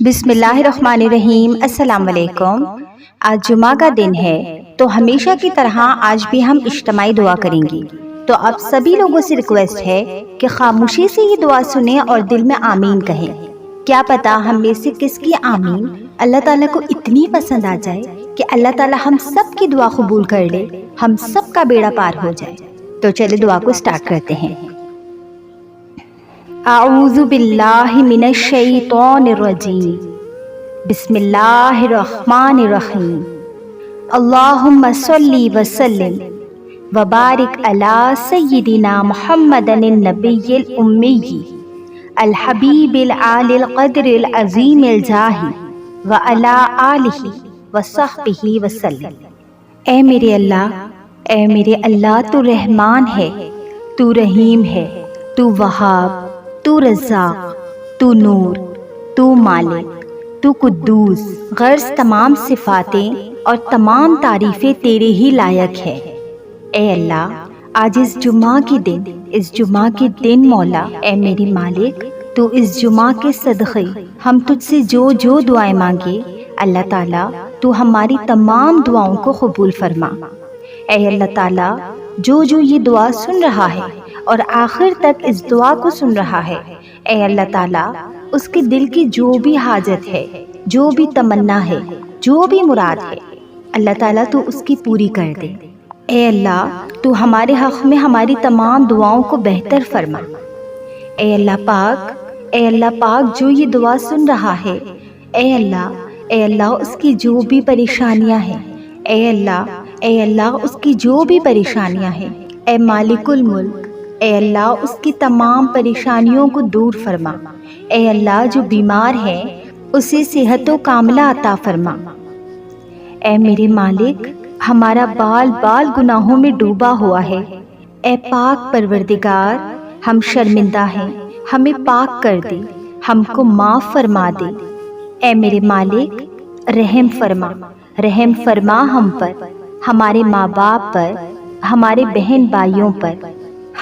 بسم اللہ الرحمن الرحیم۔ السلام علیکم۔ آج جمعہ کا دن ہے تو ہمیشہ کی طرح آج بھی ہم اجتماعی دعا کریں گے۔ تو اب سبھی لوگوں سے ریکویسٹ ہے کہ خاموشی سے یہ دعا سنیں اور دل میں آمین کہیں۔ کیا پتا ہم میں سے کس کی آمین اللہ تعالیٰ کو اتنی پسند آ جائے کہ اللہ تعالیٰ ہم سب کی دعا قبول کر لے، ہم سب کا بیڑا پار ہو جائے۔ تو چلے دعا کو سٹارٹ کرتے ہیں۔ اعوذ باللہ من الشیطان الرجیم، بسم اللہ الرحمن الرحیم۔ اللہم صلی وسلم وبارک علی سیدنا محمد النبی الامی الحبیب العالی القدر العظیم الجاہ وعلی آلہ وصحبہ وسلم۔ اے میرے اللہ، تو رحمان ہے، تو رحیم ہے، تو وہاب، تو رزاق، تو نور، تو مالک، تو قدوس۔ غرض تمام صفاتیں اور تمام تعریفیں تیرے ہی لائق ہے۔ اے اللہ، آج اس جمعہ کے دن مولا، اے میرے مالک، تو اس جمعہ کے صدقے ہم تجھ سے جو دعائیں مانگے، اللہ تعالیٰ تو ہماری تمام دعاؤں کو قبول فرما۔ اے اللہ تعالیٰ، جو یہ دعا سن رہا ہے اور آخر تک اس دعا کو سن رہا ہے، اے اللہ تعالیٰ اس کے دل کی جو بھی حاجت ہے، جو بھی تمنا ہے، جو بھی مراد ہے، اللہ تعالیٰ تو اس کی پوری کر دے۔ اے اللہ، تو ہمارے حق میں ہماری تمام دعاؤں کو بہتر فرما۔ اے اللہ پاک جو یہ دعا سن رہا ہے، اے اللہ اس کی جو بھی پریشانیاں ہیں، اے اللہ اس کی جو بھی پریشانیاں ہیں، اے مالک الملک، اے اللہ اس کی تمام پریشانیوں کو دور فرما۔ اے اللہ، جو بیمار ہے اسے صحت و کاملہ عطا فرما۔ اے میرے مالک، ہمارا بال گناہوں میں ڈوبا ہوا ہے، اے پاک پروردگار، ہم شرمندہ ہیں، ہمیں پاک کر دے، ہم کو معاف فرما دے۔ اے میرے مالک، رحم فرما ہم پر، ہمارے ماں باپ پر، ہمارے بہن بھائیوں پر،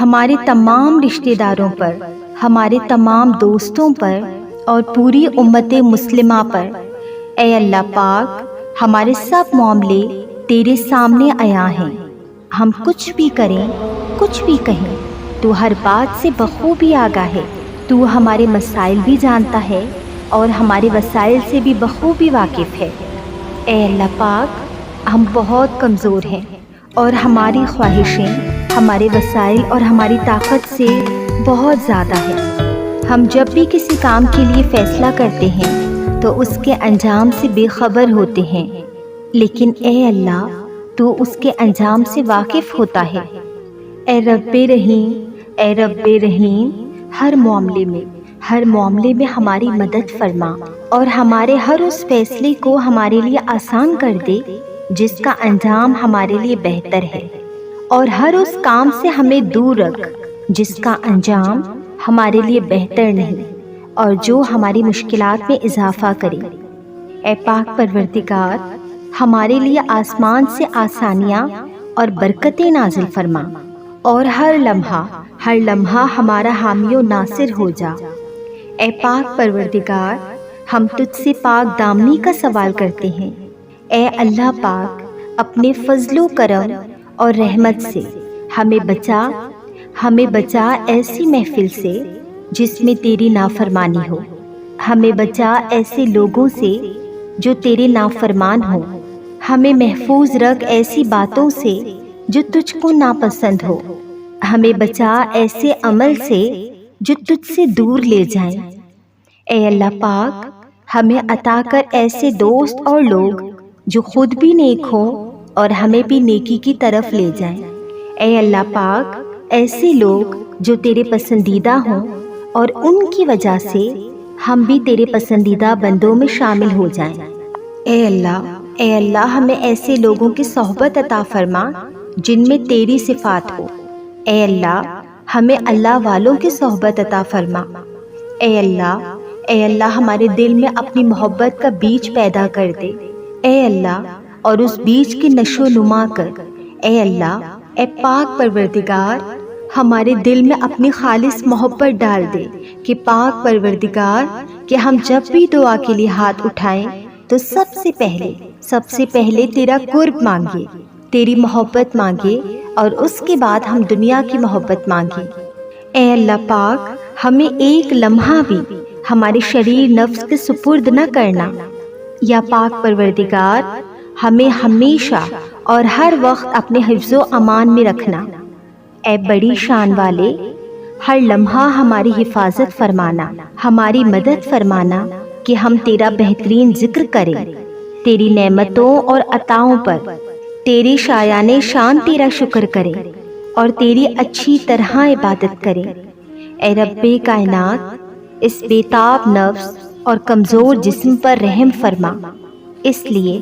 ہمارے تمام رشتہ داروں پر، ہمارے تمام دوستوں پر اور پوری امت مسلمہ پر۔ اے اللہ پاک، ہمارے سب معاملے تیرے سامنے عیاں ہیں، ہم کچھ بھی کریں، کچھ بھی کہیں، تو ہر بات سے بخوبی آگاہ ہے، تو ہمارے مسائل بھی جانتا ہے اور ہمارے وسائل سے بھی بخوبی واقف ہے۔ اے اللہ پاک، ہم بہت کمزور ہیں اور ہماری خواہشیں ہمارے وسائل اور ہماری طاقت سے بہت زیادہ ہے۔ ہم جب بھی کسی کام کے لیے فیصلہ کرتے ہیں تو اس کے انجام سے بے خبر ہوتے ہیں، لیکن اے اللہ، تو اس کے انجام سے واقف ہوتا ہے۔ اے رب رحیم، ہر معاملے میں ہماری مدد فرما اور ہمارے ہر اس فیصلے کو ہمارے لیے آسان کر دے جس کا انجام ہمارے لیے بہتر ہے، اور ہر اس کام سے ہمیں دور رکھ جس کا انجام ہمارے لیے بہتر نہیں اور جو ہماری مشکلات میں اضافہ کرے۔ اے پاک پروردگار، ہمارے لیے آسمان سے آسانیاں اور برکتیں نازل فرما، اور ہر لمحہ ہمارا حامی و ناصر ہو جا۔ اے پاک پروردگار، ہم تجھ سے پاک دامنی کا سوال کرتے ہیں۔ اے اللہ پاک، اپنے فضل و کرم اور رحمت سے ہمیں بچا ایسی محفل سے جس میں تیری نافرمانی ہو، ہمیں بچا ایسے لوگوں سے جو تیرے نافرمان ہو، ہمیں محفوظ رکھ ایسی باتوں سے جو تجھ کو ناپسند ہو، ہمیں بچا ایسے عمل سے جو تجھ سے دور لے جائیں۔ اے اللہ پاک، ہمیں عطا کر ایسے دوست اور لوگ جو خود بھی نیک ہوں اور ہمیں بھی نیکی کی طرف لے جائیں۔ اے اللہ پاک، ایسے لوگ جو تیرے پسندیدہ ہوں اور ان کی وجہ سے ہم بھی تیرے پسندیدہ بندوں میں شامل ہو جائیں۔ اے اللہ، ہمیں ایسے لوگوں کی صحبت عطا فرما جن میں تیری صفات ہو۔ اے اللہ، ہمیں اللہ والوں کی صحبت عطا فرما۔ اے اللہ، ہمارے دل میں اپنی محبت کا بیج پیدا کر دے۔ اے اللہ، اور اس بیج کی نشو و نما کر۔ اے اللہ، اے پاک پروردگار، ہمارے دل میں اپنی خالص محبت ڈال دے کہ پاک پروردگار کہ ہم جب بھی دعا کے لیے ہاتھ اٹھائیں تو سب سے پہلے تیرا قرب مانگے، تیری محبت مانگے، اور اس کے بعد ہم دنیا کی محبت مانگے۔ اے اللہ پاک، ہمیں ایک لمحہ بھی ہمارے شریر نفس کے سپرد نہ کرنا۔ یا پاک پروردگار، ہمیں ہمیشہ اور ہر وقت اپنے حفظ و امان میں رکھنا۔ اے بڑی شان والے، ہر لمحہ ہماری حفاظت فرمانا، ہماری مدد فرمانا کہ ہم تیرا بہترین ذکر کریں، تیری نعمتوں اور عطاؤں پر تیرے شایان شان تیرا شکر کریں اور تیری اچھی طرح عبادت کریں۔ اے رب کائنات، اس بے تاب نفس اور کمزور جسم پر رحم فرما، اس لیے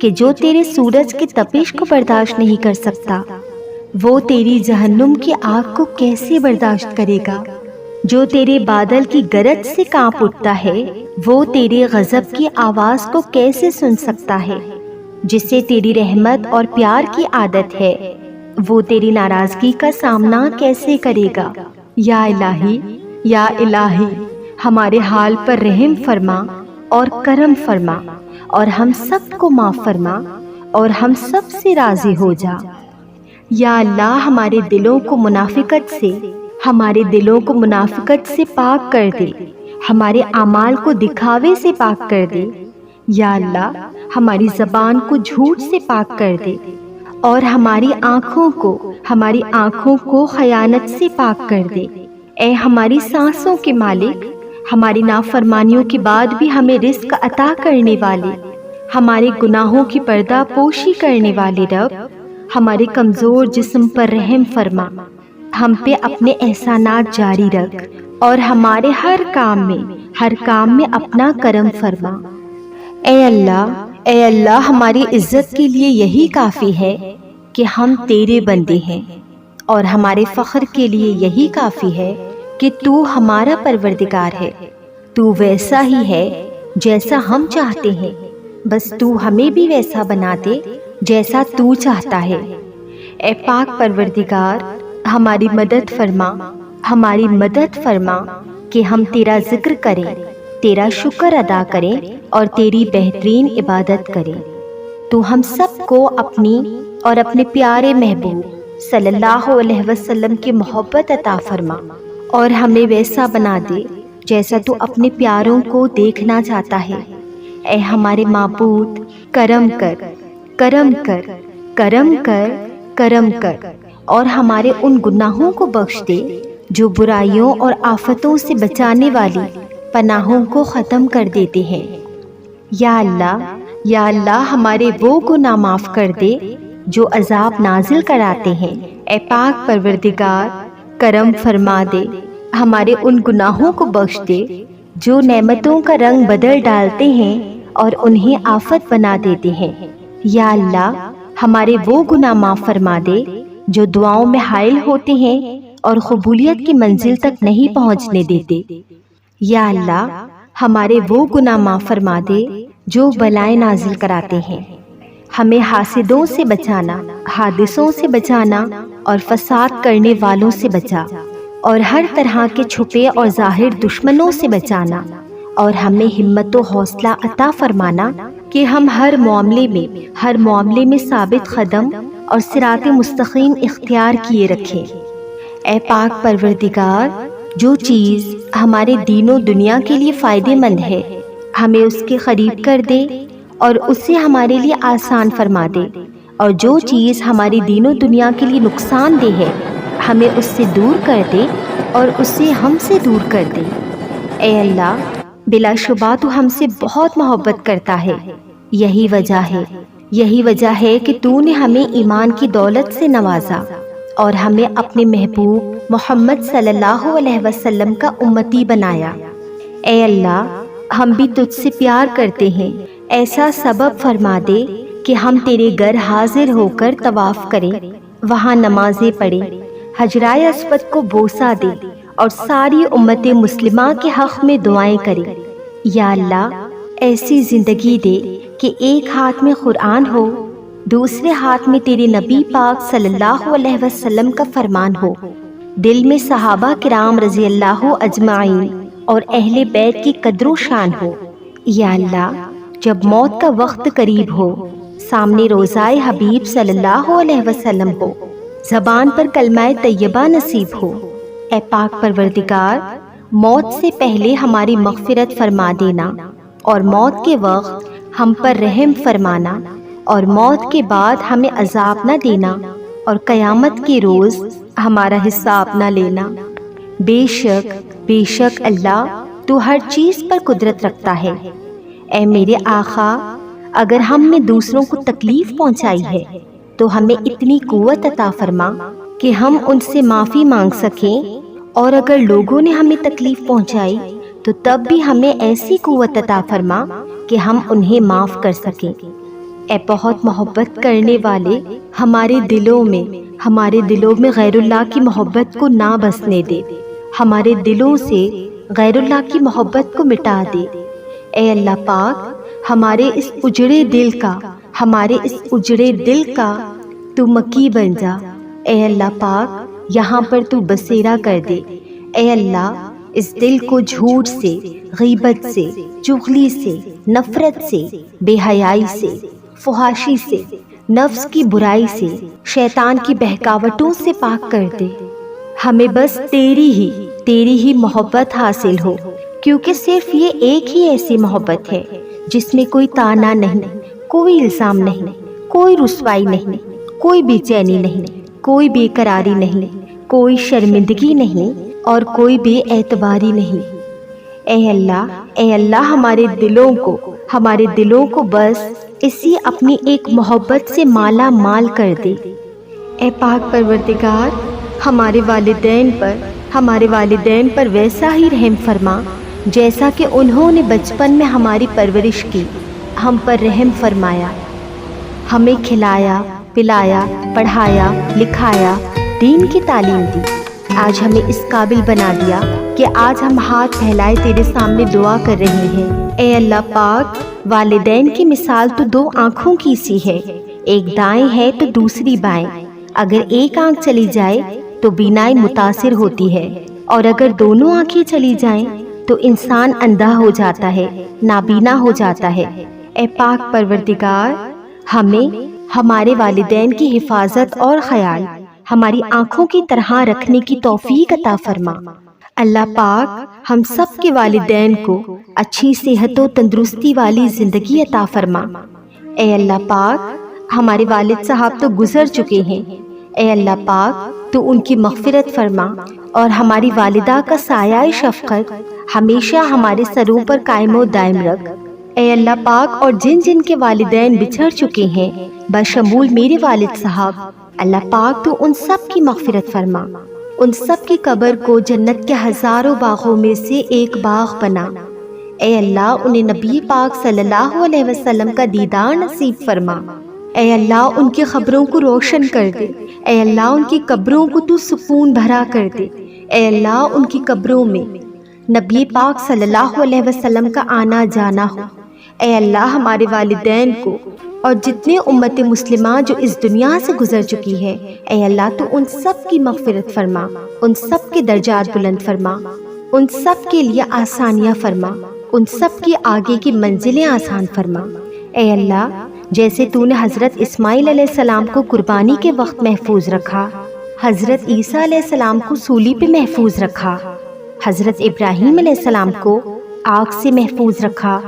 کہ جو تیرے سورج کی تپش کو برداشت نہیں کر سکتا، وہ تیری جہنم کی آگ کو کیسے برداشت کرے گا؟ جو تیرے بادل کی گرج سے کانپ اٹھتا ہے، وہ تیرے غضب کی آواز کو کیسے سن سکتا ہے؟ جسے تیری رحمت اور پیار کی عادت ہے، وہ تیری ناراضگی کا سامنا کیسے کرے گا؟ یا الہی، ہمارے حال پر رحم فرما اور کرم فرما، اور ہم سب کو معاف فرما اور ہم سب سے راضی ہو جا۔ یا اللہ، ہمارے دلوں کو منافقت سے پاک کر دے، ہمارے اعمال کو دکھاوے سے پاک کر دے۔ یا اللہ، ہماری زبان کو جھوٹ سے پاک کر دے اور ہماری آنکھوں کو خیانت سے پاک کر دے۔ اے ہماری سانسوں کے مالک، ہماری نافرمانیوں کے بعد بھی ہمیں رزق عطا کرنے والے، ہمارے گناہوں کی پردہ پوشی کرنے والے رب، ہمارے کمزور جسم پر رحم فرما، ہم پہ اپنے احسانات جاری رکھ اور ہمارے ہر کام میں اپنا کرم فرما۔ اے اللہ، ہماری عزت کے لیے یہی کافی ہے کہ ہم تیرے بندے ہیں، اور ہمارے فخر کے لیے یہی کافی ہے کہ تو ہمارا پروردگار ہے۔ تو ویسا ہی ہے جیسا ہم چاہتے ہیں، بس تو ہمیں بھی ویسا بنا دے جیسا تو چاہتا ہے۔ اے پاک پروردگار، ہماری مدد فرما کہ ہم تیرا ذکر کریں، تیرا شکر ادا کریں اور تیری بہترین عبادت کریں۔ تو ہم سب کو اپنی اور اپنے پیارے محبوب صلی اللہ علیہ وسلم کی محبت عطا فرما، اور ہمیں ویسا بنا دے جیسا تو اپنے پیاروں کو دیکھنا چاہتا ہے۔ اے ہمارے معبود، کرم کر اور ہمارے ان گناہوں کو بخش دے جو برائیوں اور آفتوں سے بچانے والی پناہوں کو ختم کر دیتے ہیں۔ یا اللہ، ہمارے وہ گناہ معاف کر دے جو عذاب نازل کراتے ہیں۔ اے پاک پروردگار، کرم فرما دے، ہمارے ان گناہوں کو بخش دے جو نعمتوں کا رنگ بدل ڈالتے ہیں اور انہیں آفت بنا دیتے ہیں۔ یا اللہ، ہمارے وہ گناہ معاف فرما دے جو دعاؤں میں حائل ہوتے ہیں اور قبولیت کی منزل تک نہیں پہنچنے دیتے۔ یا اللہ، ہمارے وہ گناہ معاف فرما دے جو بلائیں نازل کراتے ہیں۔ ہمیں حاسدوں سے بچانا، حادثوں سے بچانا اور فساد کرنے والوں سے بچا، اور ہر طرح کے چھپے اور ظاہر دشمنوں سے بچانا، اور ہمیں ہمت و حوصلہ عطا فرمانا کہ ہم ہر معاملے میں ثابت قدم اور صراط مستقیم اختیار کیے رکھیں۔ اے پاک پروردگار، جو چیز ہمارے دین و دنیا کے لیے فائدے مند ہے، ہمیں اس کے قریب کر دے اور اسے ہمارے لیے آسان فرما دے، اور جو چیز ہماری دین و دنیا کے لیے نقصان دہ ہے، ہمیں اس سے دور کر دے اور اسے ہم سے دور کر دے۔ اے اللہ، بلا شبہ تو ہم سے بہت محبت کرتا ہے، یہی وجہ ہے کہ تو نے ہمیں ایمان کی دولت سے نوازا اور ہمیں اپنے محبوب محمد صلی اللہ علیہ وسلم کا امتی بنایا۔ اے اللہ، ہم بھی تجھ سے پیار کرتے ہیں، ایسا سبب فرما دے کہ ہم تیرے گھر حاضر ہو کر طواف کریں، وہاں نمازیں پڑھیں، حجرائے اسود کو بوسہ دیں اور ساری امت مسلمہ کے حق میں دعائیں کریں۔ یا اللہ، ایسی زندگی دے کہ ایک ہاتھ میں قرآن ہو، دوسرے ہاتھ میں تیرے نبی پاک صلی اللہ علیہ وسلم کا فرمان ہو، دل میں صحابہ کرام رضی اللہ اجمعین اور اہل بیت کی قدر و شان ہو۔ یا اللہ، جب موت کا وقت قریب ہو، سامنے روضہ حبیب صلی اللہ علیہ وسلم ہو، زبان پر کلمہ طیبہ نصیب ہو، اے پاک پروردگار، موت سے پہلے ہماری مغفرت فرما دینا، اور موت کے وقت ہم پر رحم فرمانا، اور موت کے بعد ہمیں عذاب نہ دینا، اور قیامت کے روز ہمارا حساب نہ لینا۔ بے شک اللہ تو ہر چیز پر قدرت رکھتا ہے۔ اے میرے آقا، اگر ہم نے دوسروں کو تکلیف پہنچائی ہے تو ہمیں اتنی قوت عطا فرما کہ ہم ان سے معافی مانگ سکیں، اور اگر لوگوں نے ہمیں تکلیف پہنچائی تو تب بھی ہمیں ایسی قوت عطا فرما کہ ہم انہیں معاف کر سکیں۔ اے بہت محبت کرنے والے، ہمارے دلوں میں غیر اللہ کی محبت کو نہ بسنے دے، ہمارے دلوں سے غیر اللہ کی محبت کو مٹا دے۔ اے اللہ پاک، ہمارے اس اجڑے دل کا تو مکی بن جا۔ اے اللہ پاک، یہاں پر تو بسیرا کر دے۔ اے اللہ، اس دل کو جھوٹ سے، غیبت سے، چغلی سے، نفرت سے، بے حیائی سے، فحاشی سے، نفس کی برائی سے، شیطان کی بہکاوٹوں سے پاک کر دے۔ ہمیں بس تیری ہی محبت حاصل ہو، کیونکہ صرف یہ ایک ہی ایسی محبت ہے جس میں کوئی طعنہ نہیں، کوئی الزام نہیں، کوئی رسوائی نہیں، کوئی بے چینی نہیں، کوئی بے قراری نہیں، کوئی شرمندگی نہیں، اور کوئی بے اعتباری نہیں۔ اے اللہ، ہمارے دلوں کو بس اسی اپنی ایک محبت سے مالا مال کر دے۔ اے پاک پروردگار، ہمارے والدین پر ویسا ہی رحم فرما جیسا کہ انہوں نے بچپن میں ہماری پرورش کی، ہم پر رحم فرمایا، ہمیں کھلایا، پلایا، پڑھایا، لکھایا، دین کی تعلیم دی، آج ہمیں اس قابل بنا دیا کہ آج ہم ہاتھ پھیلائے تیرے سامنے دعا کر رہے ہیں۔ اے اللہ پاک، والدین کی مثال تو دو آنکھوں کی سی ہے، ایک دائیں ہے تو دوسری بائیں، اگر ایک آنکھ چلی جائے تو بینائی متاثر ہوتی ہے، اور اگر دونوں آنکھیں چلی جائیں تو انسان اندھا ہو جاتا ہے، نابینا ہو جاتا ہے۔ اے پاک پروردگار، ہمیں ہمارے والدین کی حفاظت اور خیال ہماری آنکھوں کی طرح رکھنے کی توفیق عطا فرما۔ اللہ پاک، ہم سب کے والدین کو اچھی صحت و تندرستی والی زندگی عطا فرما۔ اے اللہ پاک، ہمارے والد صاحب تو گزر چکے ہیں، اے اللہ پاک تو ان کی مغفرت فرما، اور ہماری والدہ کا سایہ شفقت ہمیشہ ہمارے سروں پر قائم و دائم رکھ۔ اے اللہ پاک، اور جن جن کے والدین بچھڑ چکے ہیں بشمول میرے والد صاحب، اللہ پاک تو ان سب کی مغفرت فرما، ان سب کی قبر کو جنت کے ہزاروں باغوں میں سے ایک باغ بنا۔ اے اللہ، انہیں نبی پاک صلی اللہ علیہ وسلم کا دیدار نصیب فرما۔ اے اللہ، ان کی قبروں کو روشن کر دے، اے اللہ، ان کی قبروں کو تو سکون بھرا کر دے، اے اللہ، ان کی قبروں میں نبی پاک صلی اللہ علیہ وسلم کا آنا جانا ہو۔ اے اللہ، ہمارے والدین کو اور جتنے امت مسلمہ جو اس دنیا سے گزر چکی ہے، اے اللہ تو ان سب کی مغفرت فرما، ان سب کے درجات بلند فرما، ان سب کے لیے آسانیاں فرما، ان سب کی آگے کی منزلیں آسان فرما۔ اے اللہ، جیسے تو نے حضرت اسماعیل علیہ السلام کو قربانی کے وقت محفوظ رکھا، حضرت عیسیٰ علیہ السلام کو سولی پہ محفوظ رکھا، حضرت ابراہیم علیہ السلام کو آگ سے محفوظ رکھا،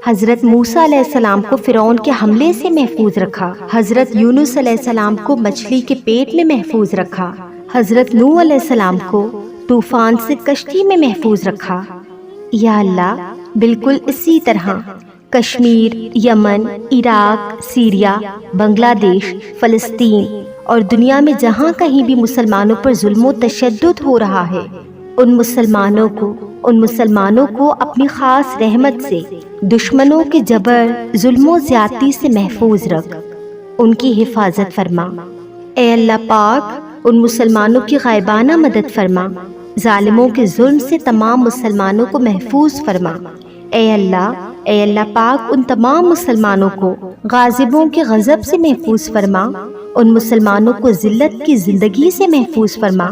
حضرت موسیٰ علیہ السلام کو فرعون کے حملے سے محفوظ رکھا، حضرت یونس علیہ السلام کو مچھلی کے پیٹ میں محفوظ رکھا، حضرت نوح علیہ السلام کو طوفان سے کشتی میں محفوظ رکھا۔ یا اللہ، بالکل اسی طرح کشمیر، یمن، عراق، سیریا، بنگلہ دیش، فلسطین اور دنیا میں جہاں کہیں بھی مسلمانوں پر ظلم و تشدد ہو رہا ہے، ان مسلمانوں کو اپنی خاص رحمت سے دشمنوں کے جبر، ظلم و زیادتی سے محفوظ رکھ، ان کی حفاظت فرما۔ اے اللہ پاک، ان مسلمانوں کی غائبانہ مدد فرما، ظالموں کے ظلم سے تمام مسلمانوں کو محفوظ فرما۔ اے اللہ پاک، ان تمام مسلمانوں کو غاضبوں کے غضب سے محفوظ فرما، ان مسلمانوں کو ذلت کی زندگی سے محفوظ فرما،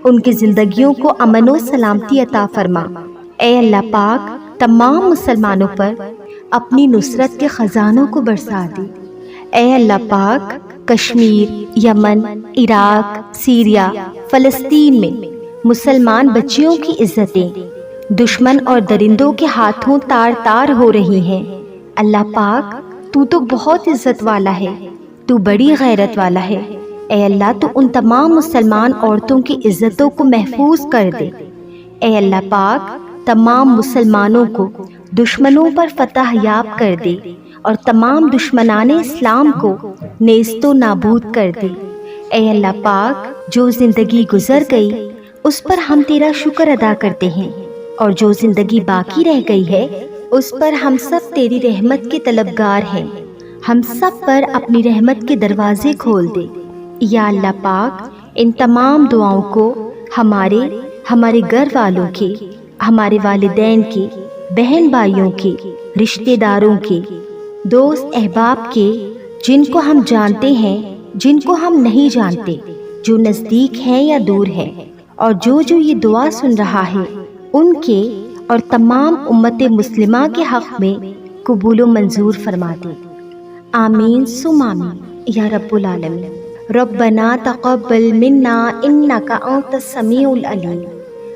ان کی زندگیوں کو امن و سلامتی عطا فرما۔ اے اللہ پاک تمام مسلمانوں پر اپنی نصرت کے خزانوں کو برسا دے۔ اے اللہ پاک کشمیر، یمن، عراق، سیریا، فلسطین میں مسلمان بچیوں کی عزتیں دشمن اور درندوں کے ہاتھوں تار تار ہو رہی ہیں۔ اللہ پاک تو بہت عزت والا ہے، تو بڑی غیرت والا ہے۔ اے اللہ تو ان تمام مسلمان عورتوں کی عزتوں کو محفوظ کر دے۔ اے اللہ پاک تمام مسلمانوں کو دشمنوں پر فتح یاب کر دے اور تمام دشمنان اسلام کو نیست و نابود کر دے۔ اے اللہ پاک جو زندگی گزر گئی اس پر ہم تیرا شکر ادا کرتے ہیں، اور جو زندگی باقی رہ گئی ہے اس پر ہم سب تیری رحمت کے طلبگار ہیں۔ ہم سب پر اپنی رحمت کے دروازے کھول دے۔ یا اللہ پاک ان تمام دعاؤں کو ہمارے گھر والوں کے، ہمارے والدین کے، بہن بھائیوں کے، رشتہ داروں کے، دوست احباب کے، جن کو ہم جانتے ہیں، جن کو ہم نہیں جانتے، جو نزدیک ہیں یا دور ہیں، اور جو یہ دعا سن رہا ہے ان کے اور تمام امت مسلمہ کے حق میں قبول و منظور فرما دے۔ آمین ثم آمین یا رب العالمین۔ ربنا تقبل منا انک انت السمیع العلیم۔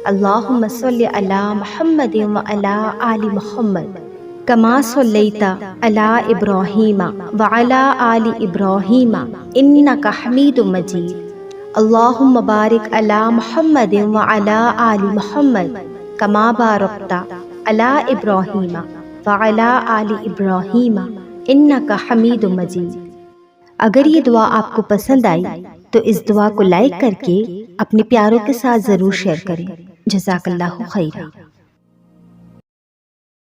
اللہم صلی علی محمد وعلی آل محمد کما صلیت علی ابراہیم وعلی آل ابراہیم انک حمید مجید۔ اللہم بارک علی محمد وعلی آل محمد کما بارکت علی ابراہیم وعلی آل ابراہیم انک حمید مجید۔ اگر یہ دعا آپ کو پسند آئی تو اس دعا کو لائک کر کے اپنے پیاروں کے ساتھ ضرور شیئر کریں۔ جزاک اللہ خیرہ۔